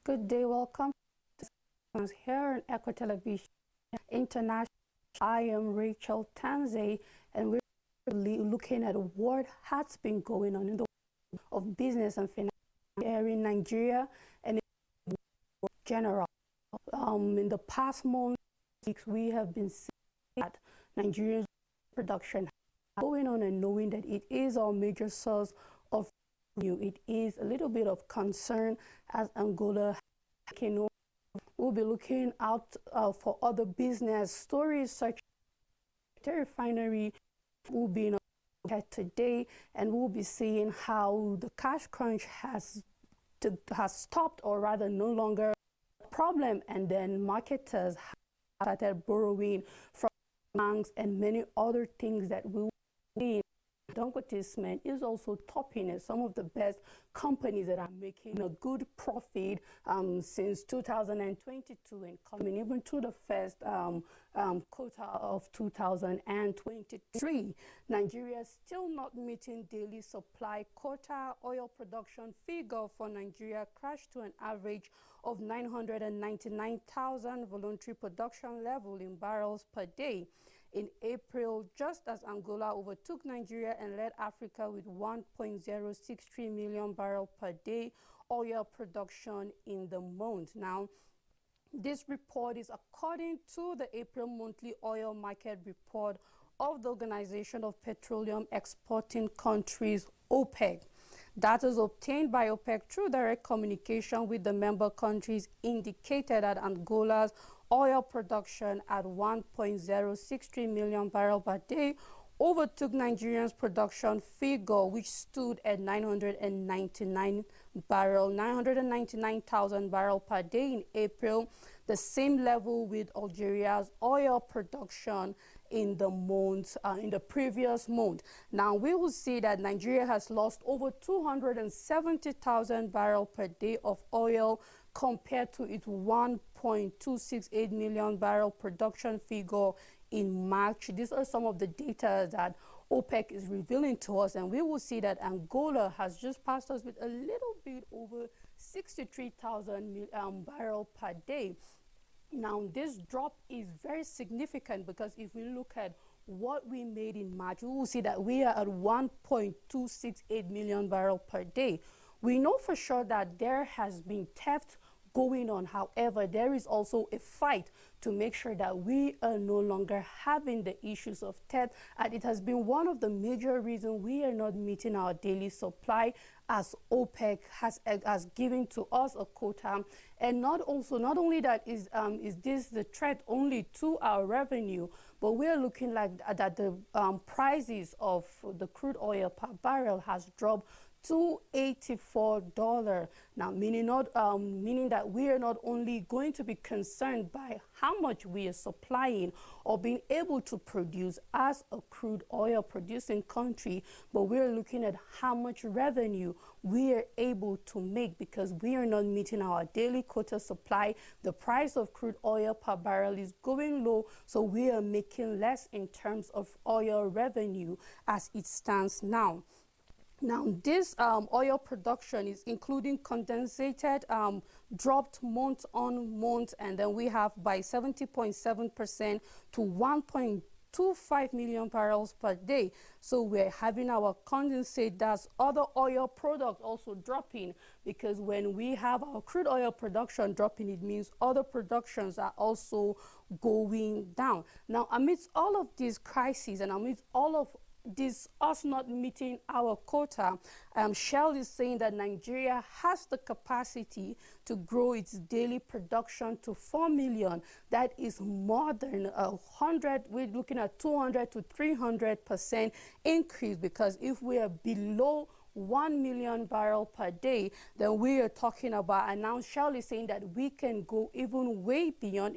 Good day, welcome to here on Echo Television International. I am Rachel Tanze, and we're looking at what has been going on in the world of business and finance here in Nigeria and in general. In the past months, we have been seeing that Nigerian production going on and knowing that it is our major source of revenue. It is a little bit of concern as Angola can. We'll be looking out for other business stories such as the refinery will be in our today, and we'll be seeing how the cash crunch has stopped, or rather no longer a problem, and then marketers have started borrowing from banks and many other things that we will see. Dangote Cement is also topping as some of the best companies that are making a good profit since 2022 and coming even to the first quota of 2023. Nigeria is still not meeting daily supply quota. Oil production figure for Nigeria crashed to an average of 999,000 voluntary production level in barrels per day in April, just as Angola overtook Nigeria and led Africa with 1.063 million barrels per day oil production in the month. Now, this report is according to the April monthly oil market report of the Organization of Petroleum Exporting Countries, OPEC. Data obtained by OPEC through direct communication with the member countries indicated that Angola's oil production at 1.063 million barrels per day overtook Nigeria's production figure, which stood at 999,000 barrels per day in April, the same level with Algeria's oil production in the previous month. Now we will see that Nigeria has lost over 270,000 barrels per day of oil compared to its 1.268 million barrel production figure in March. These are some of the data that OPEC is revealing to us, and we will see that Angola has just passed us with a little bit over 63,000 barrels per day. Now, this drop is very significant because if we look at what we made in March, we will see that we are at 1.268 million barrels per day. We know for sure that there has been theft going on. However, there is also a fight to make sure that we are no longer having the issues of theft, and it has been one of the major reasons we are not meeting our daily supply, as OPEC has given to us a quota. And not only that is this the threat only to our revenue, but we are looking like that the prices of the crude oil per barrel has dropped to $84 now, meaning that we are not only going to be concerned by how much we are supplying or being able to produce as a crude oil producing country, but we're looking at how much revenue we are able to make because we are not meeting our daily quota supply. The price of crude oil per barrel is going low, so we are making less in terms of oil revenue as it stands now. Now, this oil production is including condensated, dropped month on month, and then we have by 70.7% to 1.25 million barrels per day. So we're having our condensate, that's other oil products also dropping, because when we have our crude oil production dropping, it means other productions are also going down. Now, amidst all of these crises and amidst all of this us not meeting our quota, Shell is saying that Nigeria has the capacity to grow its daily production to 4 million. That is more than 100. We're looking at 200 to 300% increase, because if we are below 1 million barrels per day, then we are talking about, and now Shell is saying that we can go even way beyond,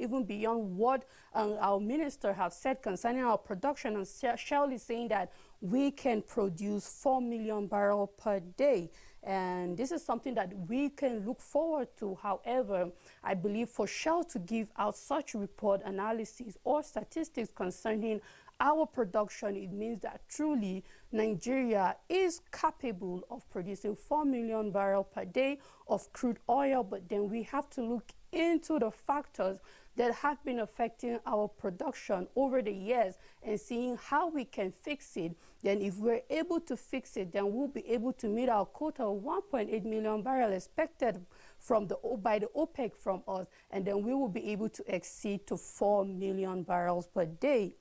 what our minister have said concerning our production. And Shell is saying that we can produce 4 million barrels per day. And this is something that we can look forward to. However, I believe for Shell to give out such report analysis or statistics concerning our production, it means that truly Nigeria is capable of producing 4 million barrels per day of crude oil, but then we have to look into the factors that have been affecting our production over the years and seeing how we can fix it. Then if we're able to fix it, then we'll be able to meet our quota of 1.8 million barrels expected by the OPEC from us, and then we will be able to exceed to 4 million barrels per day.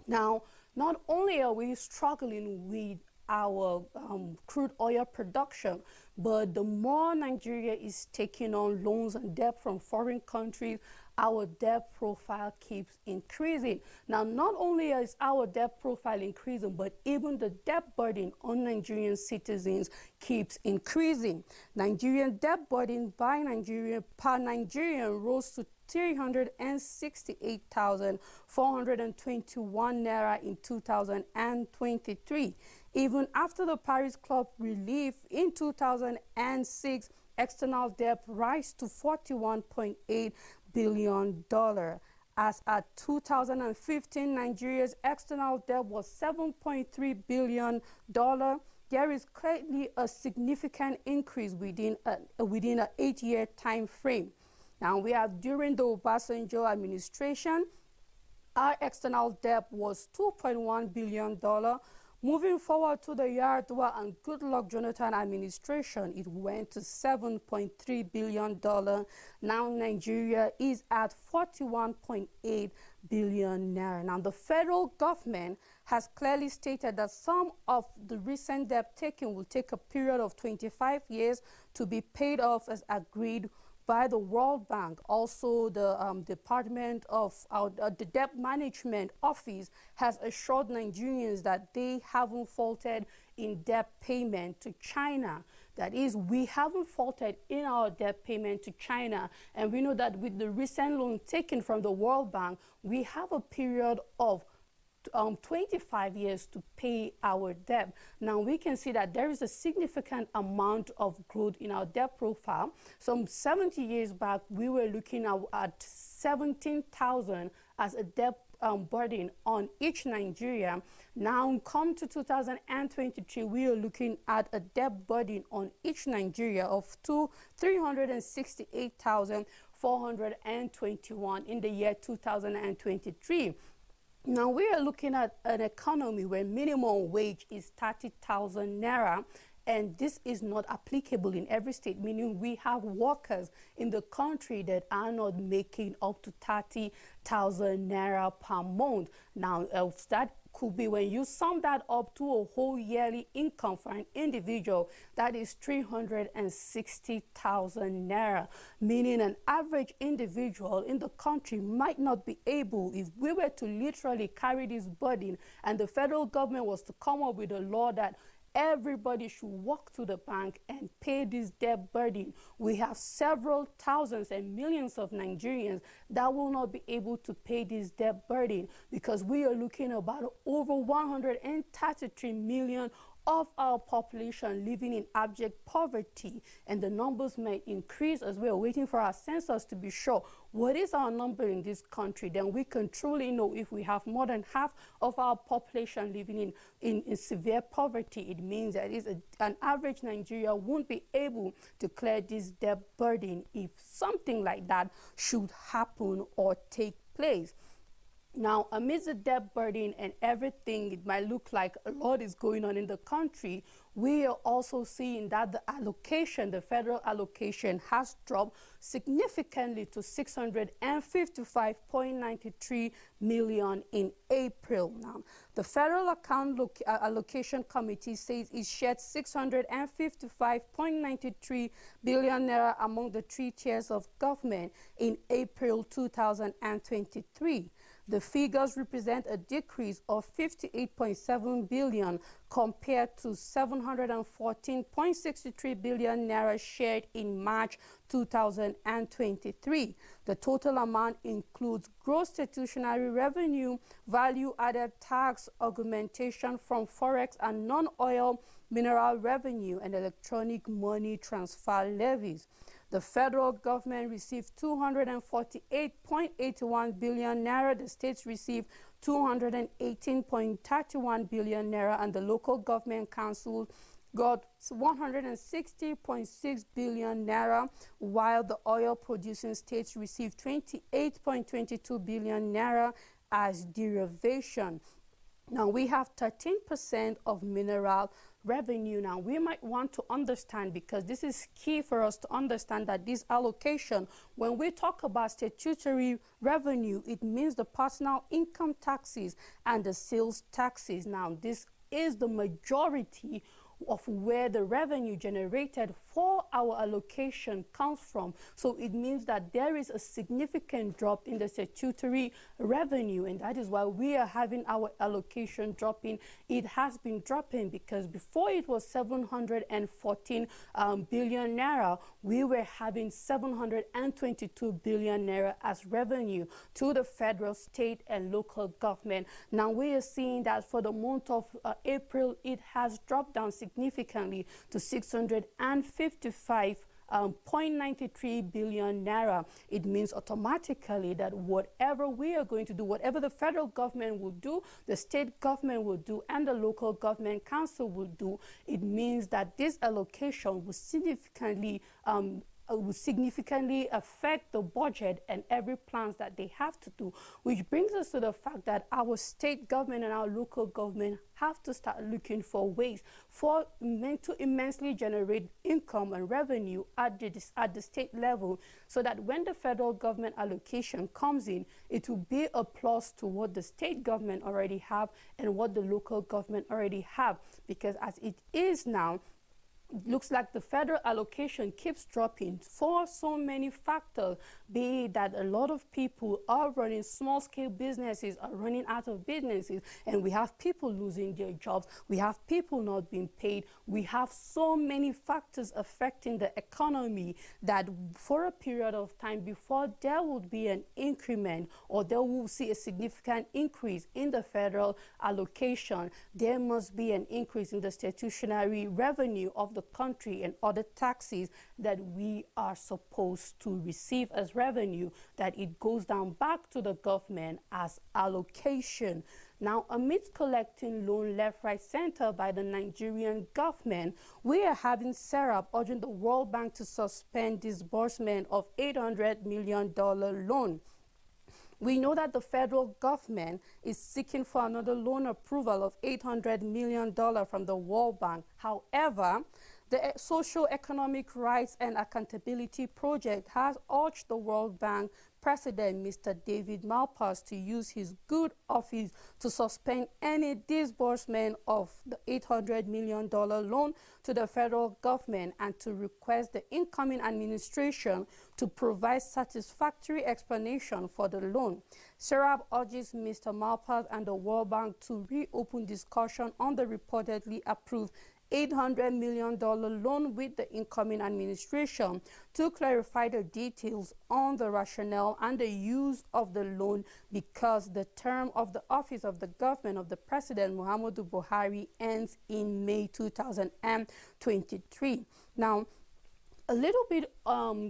Now, not only are we struggling with our crude oil production, but the more Nigeria is taking on loans and debt from foreign countries, our debt profile keeps increasing. Now, not only is our debt profile increasing, but even the debt burden on Nigerian citizens keeps increasing. Nigerian debt burden by Nigerian per Nigerian rose to 368,421 naira in 2023. Even after the Paris Club relief in 2006, external debt rise to $41.8 billion. As at 2015, Nigeria's external debt was $7.3 billion. There is clearly a significant increase within an 8-year time frame. Now, we have during the Obasanjo administration, our external debt was $2.1 billion. Moving forward to the Yar'Adua and Goodluck Jonathan administration, it went to $7.3 billion. Now Nigeria is at 41.8 billion naira. Now the federal government has clearly stated that some of the recent debt taken will take a period of 25 years to be paid off as agreed by the World Bank. Also, the Department of the Debt Management Office has assured Nigerians that they haven't faltered in debt payment to China. That is, we haven't faltered in our debt payment to China. And we know that with the recent loan taken from the World Bank, we have a period of 25 years to pay our debt. Now we can see that there is a significant amount of growth in our debt profile. Some 70 years back, we were looking at 17,000 as a debt burden on each Nigeria. Now come to 2023, we are looking at a debt burden on each Nigeria of 368,421 in the year 2023. Now, we are looking at an economy where minimum wage is 30,000 naira, and this is not applicable in every state, meaning we have workers in the country that are not making up to 30,000 naira per month. Now, that could be, when you sum that up to a whole yearly income for an individual, that is 360,000 naira, meaning an average individual in the country might not be able, if we were to literally carry this burden and the federal government was to come up with a law that everybody should walk to the bank and pay this debt burden, we have several thousands and millions of Nigerians that will not be able to pay this debt burden, because we are looking about over 133 million of our population living in abject poverty, and the numbers may increase as we are waiting for our census to be sure what is our number in this country. Then we can truly know if we have more than half of our population living in severe poverty. It means that an average Nigeria won't be able to clear this debt burden if something like that should happen or take place. Now, amidst the debt burden and everything, it might look like a lot is going on in the country. We are also seeing that the allocation, the federal allocation, has dropped significantly to 655.93 million in April. Now, the Federal Allocation Committee says it shared 655.93 billion naira among the three tiers of government in April 2023. The figures represent a decrease of 58.7 billion compared to 714.63 billion naira shared in March 2023. The total amount includes gross statutory revenue, value-added tax, augmentation from forex and non-oil mineral revenue, and electronic money transfer levies. The federal government received 248.81 billion naira. The states received 218.31 billion naira, and the local government council got 160.6 billion naira, while the oil producing states received 28.22 billion naira as derivation. Now we have 13% of mineral revenue. Now we might want to understand, because this is key for us to understand, that this allocation, when we talk about statutory revenue, it means the personal income taxes and the sales taxes. Now this is the majority of where the revenue generated for our allocation comes from. So it means that there is a significant drop in the statutory revenue, and that is why we are having our allocation dropping. It has been dropping because before it was 714 billion naira, we were having 722 billion naira as revenue to the federal, state, and local government. Now we are seeing that for the month of April, it has dropped down significantly to 655.93 billion naira. It means automatically that whatever we are going to do, whatever the federal government will do, the state government will do, and the local government council will do, it means that this allocation will significantly affect the budget and every plans that they have to do, which brings us to the fact that our state government and our local government have to start looking for ways to immensely generate income and revenue at the state level, so that when the federal government allocation comes in, it will be a plus to what the state government already have and what the local government already have. Because as it is now, it looks like the federal allocation keeps dropping for so many factors, be it that a lot of people are running small-scale businesses, are running out of businesses, and we have people losing their jobs, we have people not being paid, we have so many factors affecting the economy that for a period of time before there would be an increment or there will see a significant increase in the federal allocation, there must be an increase in the statutory revenue of the country and other taxes that we are supposed to receive as revenue, that it goes down back to the government as allocation. Now, amidst collecting loan left, right, center by the Nigerian government, we are having SERAP urging the World Bank to suspend disbursement of $800 million loan. We know that the federal government is seeking for another loan approval of $800 million from the World Bank. However, the Socio-Economic Rights and Accountability Project has urged the World Bank President, Mr. David Malpass, to use his good office to suspend any disbursement of the $800 million loan to the federal government and to request the incoming administration to provide satisfactory explanation for the loan. SERAP urges Mr. Malpass and the World Bank to reopen discussion on the reportedly approved $800 million loan with the incoming administration to clarify the details on the rationale and the use of the loan, because the term of the office of the government of the President Muhammadu Buhari ends in May 2023. Now, a little bit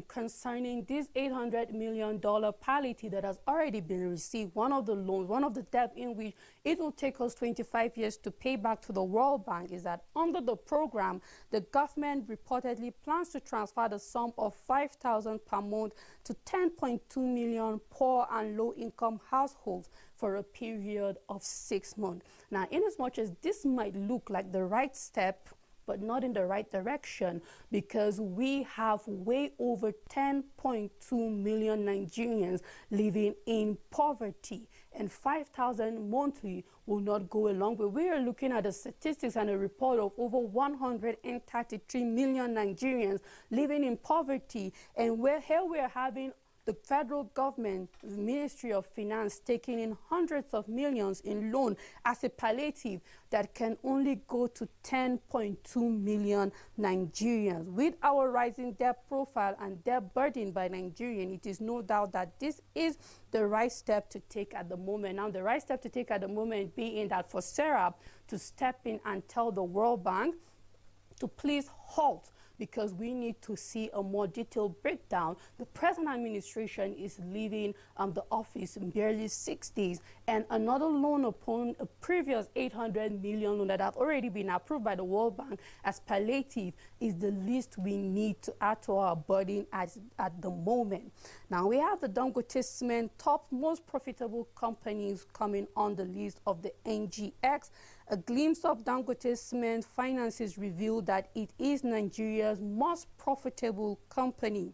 concerning this $800 million palliative that has already been received, one of the loans, one of the debt in which it will take us 25 years to pay back to the World Bank, is that under the program, the government reportedly plans to transfer the sum of $5,000 per month to 10.2 million poor and low-income households for a period of 6 months. Now, in as much as this might look like the right step, but not in the right direction, because we have way over 10.2 million Nigerians living in poverty, and 5,000 monthly will not go a long way. We are looking at the statistics and a report of over 133 million Nigerians living in poverty, and here we are having the federal government, the Ministry of Finance, taking in hundreds of millions in loan as a palliative that can only go to 10.2 million Nigerians. With our rising debt profile and debt burden by Nigerians, it is no doubt that this is the right step to take at the moment. Now, the right step to take at the moment being that for SERAP to step in and tell the World Bank to please halt because we need to see a more detailed breakdown. The present administration is leaving the office in barely 6 days, and another loan upon a previous 800 million loan that have already been approved by the World Bank as palliative is the least we need to add to our burden at the moment. Now we have the Dangote Cement top most profitable companies coming on the list of the NGX. A glimpse of Dangote Cement finances revealed that it is Nigeria's most profitable company.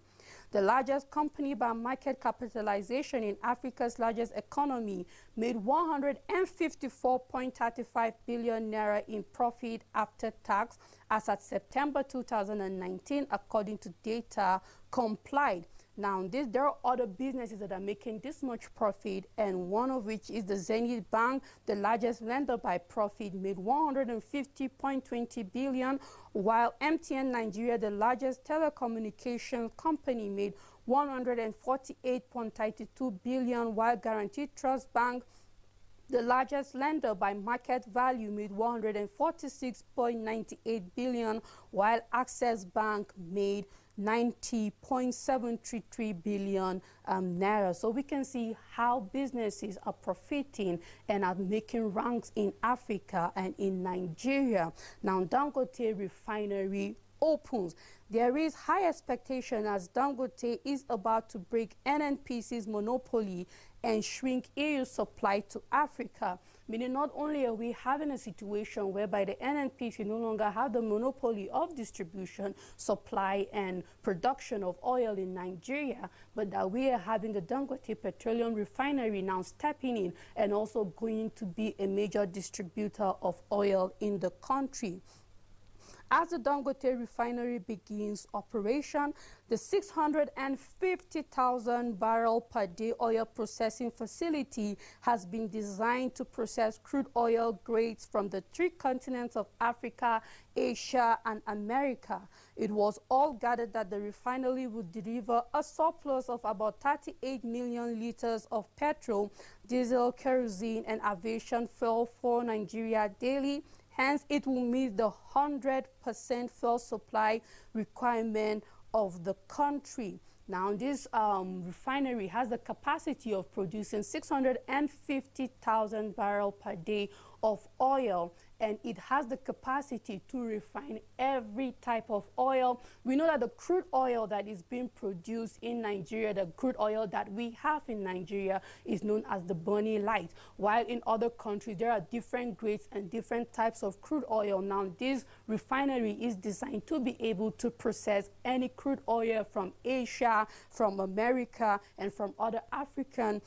The largest company by market capitalization in Africa's largest economy made 154.35 billion naira in profit after tax as at September 2019, according to data complied. Now, there are other businesses that are making this much profit, and one of which is the Zenith Bank, the largest lender by profit, made 150.20 billion, while MTN Nigeria, the largest telecommunications company, made 148.32 billion, while Guaranteed Trust Bank, the largest lender by market value, made 146.98 billion, while Access Bank made 90.733 billion naira. So we can see how businesses are profiting and are making ranks in Africa and in Nigeria. Now, Dangote Refinery opens. There is high expectation as Dangote is about to break NNPC's monopoly and shrink EU supply to Africa. Meaning not only are we having a situation whereby the NNPC no longer have the monopoly of distribution, supply, and production of oil in Nigeria, but that we are having the Dangote Petroleum Refinery now stepping in and also going to be a major distributor of oil in the country. As the Dangote Refinery begins operation, the 650,000 barrel per day oil processing facility has been designed to process crude oil grades from the 3 continents of Africa, Asia, and America. It was all gathered that the refinery would deliver a surplus of about 38 million liters of petrol, diesel, kerosene, and aviation fuel for Nigeria daily. Hence, it will meet the 100% fuel supply requirement of the country. Now, this refinery has the capacity of producing 650,000 barrels per day of oil, and it has the capacity to refine every type of oil. We know that the crude oil that is being produced in Nigeria, the crude oil that we have in Nigeria, is known as the Bonny Light, while in other countries there are different grades and different types of crude oil. Now, this refinery is designed to be able to process any crude oil from Asia, from America, and from other African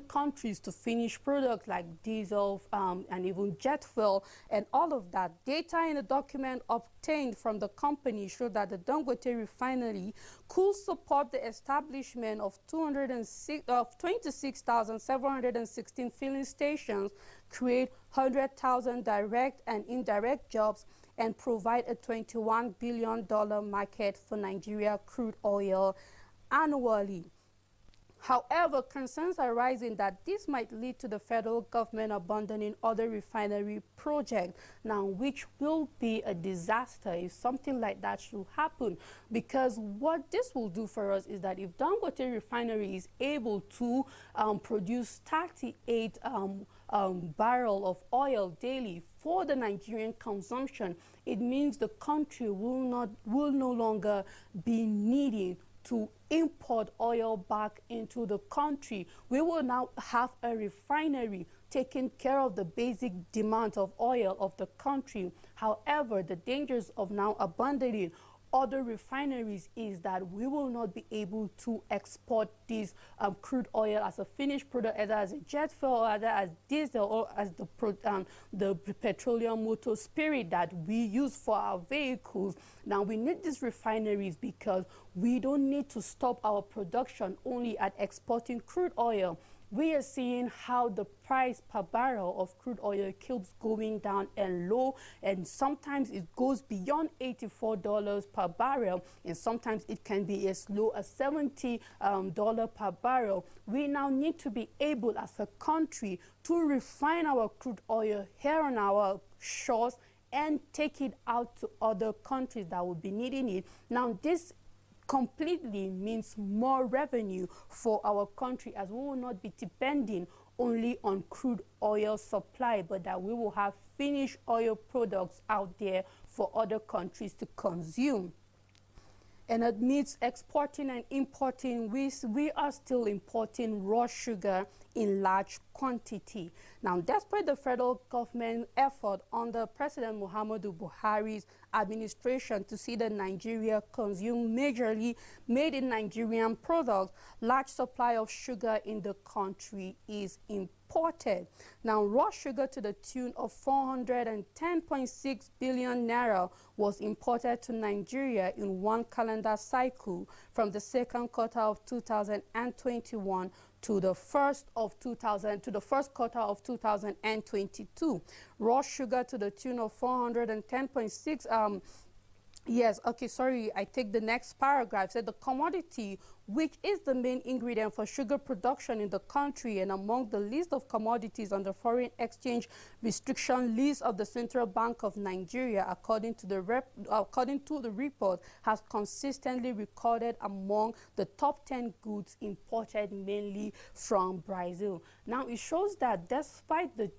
countries to finished products like diesel and even jet fuel and all of that. Data in a document obtained from the company showed that the Dangote Refinery could support the establishment of 26,716 filling stations, create 100,000 direct and indirect jobs, and provide a $21 billion market for Nigeria crude oil annually. However, concerns are rising that this might lead to the federal government abandoning other refinery projects, now which will be a disaster if something like that should happen. Because what this will do for us is that if Dangote Refinery is able to produce 38 barrel of oil daily for the Nigerian consumption, it means the country will no longer be needing to import oil back into the country. We will now have a refinery taking care of the basic demand of oil of the country. However, the dangers of now abandoning other refineries is that we will not be able to export this crude oil as a finished product, either as a jet fuel, or either as diesel, or as the petroleum motor spirit that we use for our vehicles. Now, we need these refineries because we don't need to stop our production only at exporting crude oil. We are seeing how the price per barrel of crude oil keeps going down and low, and sometimes it goes beyond $84 per barrel, and sometimes it can be as low as $70 per barrel. We now need to be able as a country to refine our crude oil here on our shores and take it out to other countries that will be needing it. Now, this completely means more revenue for our country, as we will not be depending only on crude oil supply, but that we will have finished oil products out there for other countries to consume. And amidst exporting and importing, we are still importing raw sugar in large quantity. Now, despite the federal government effort under President Muhammadu Buhari's administration to see that Nigeria consume majorly made in Nigerian products, large supply of sugar in the country is imported. Now, raw sugar to the tune of 410.6 billion naira was imported to Nigeria in one calendar cycle from the second quarter of 2021 to the first quarter of 2022. Raw sugar to the tune of 410.6 Yes, okay, sorry, I take the next paragraph. Said the commodity, which is the main ingredient for sugar production in the country and among the list of commodities on the foreign exchange restriction list of the Central Bank of Nigeria, according to the report, has consistently recorded among the top 10 goods imported mainly from Brazil. Now, it shows that despite the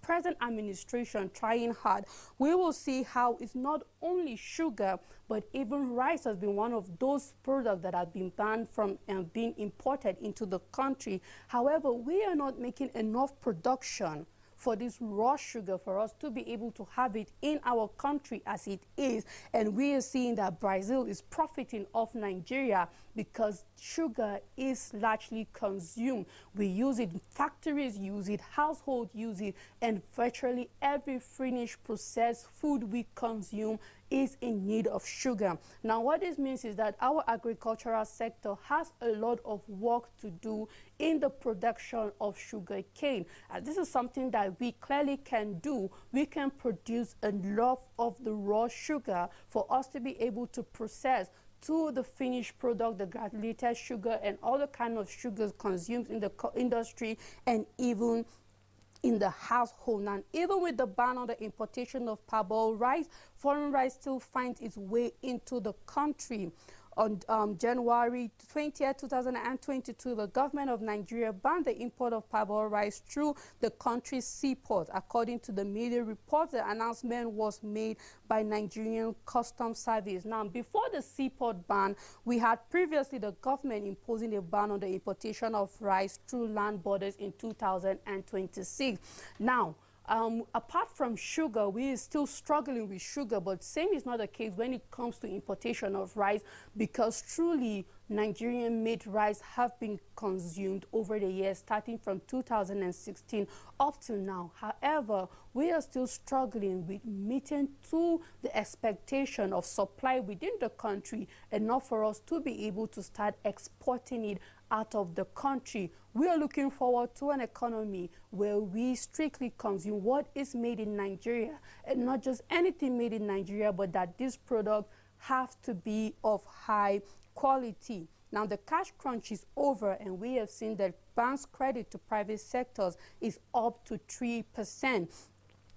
present administration trying hard, we will see how it's not only sugar, but even rice has been one of those products that have been banned from being imported into the country. However, we are not making enough production for this raw sugar for us to be able to have it in our country as it is. And we are seeing that Brazil is profiting off Nigeria because sugar is largely consumed. We use it, factories use it, households use it, and virtually every finished processed food we consume is in need of sugar. Now, what this means is that our agricultural sector has a lot of work to do in the production of sugar cane. This is something that we clearly can do. We can produce enough of the raw sugar for us to be able to process to the finished product, the granulated sugar, and all the kind of sugars consumed in the industry and even in the household. Now, even with the ban on the importation of parboiled rice, foreign rice still finds its way into the country. On January 20th, 2022, the government of Nigeria banned the import of parboiled rice through the country's seaport. According to the media reports, the announcement was made by Nigerian Customs Service. Now, before the seaport ban, we had previously the government imposing a ban on the importation of rice through land borders in 2026. Now, apart from sugar, we are still struggling with sugar, but same is not the case when it comes to importation of rice, because truly Nigerian-made rice have been consumed over the years, starting from 2016 up to now. However, we are still struggling with meeting to the expectation of supply within the country, enough for us to be able to start exporting it out of the country. We are looking forward to an economy where we strictly consume what is made in Nigeria, and not just anything made in Nigeria, but that this product have to be of high quality. Now, the cash crunch is over, and we have seen that banks' credit to private sectors is up to 3%.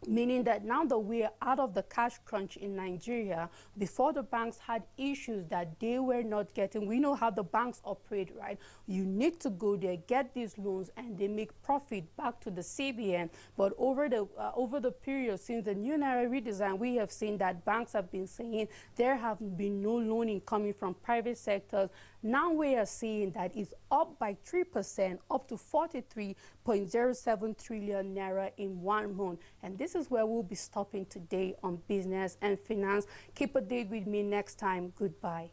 Meaning that now that we are out of the cash crunch in Nigeria, before the banks had issues that they were not getting. We know how the banks operate, right? You need to go there, get these loans, and they make profit back to the CBN. But over the period since the new Naira redesign, we have seen that banks have been saying there have been no loaning coming from private sectors. Now we are seeing that it's up by 3%, up to 43.07 trillion naira in 1 month. And this is where we'll be stopping today on Business and Finance. Keep a date with me next time. Goodbye.